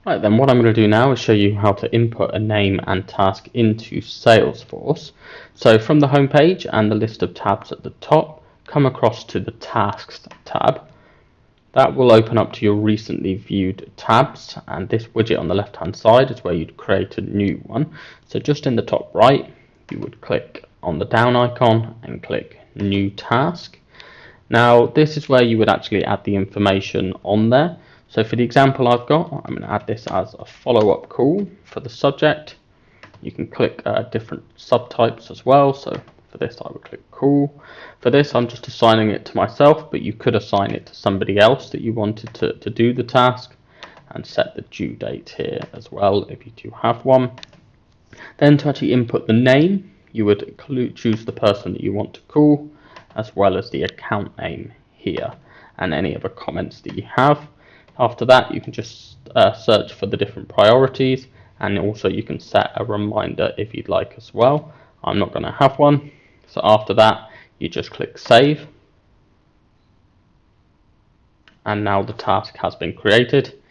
Right then, what I'm going to do now is show you how to input a name and task into Salesforce. So from the home page and the list of tabs at the top, come across to the Tasks tab. That will open up to your recently viewed tabs, and this widget on the left hand side is where you'd create a new one. So just in the top right, you would click on the down icon and click New Task. Now this is where you would actually add the information on there. So for the example I've got, I'm going to add this as a follow-up call for the subject. You can click different subtypes as well. So for this I would click call. For this I'm just assigning it to myself, but you could assign it to somebody else that you wanted to do the task, and set the due date here as well if you do have one. Then to actually input the name, you would choose the person that you want to call, as well as the account name here, and any other comments that you have. After that, you can just search for the different priorities, and also you can set a reminder if you'd like as well. I'm not going to have one, so after that you just click save, and now the task has been created.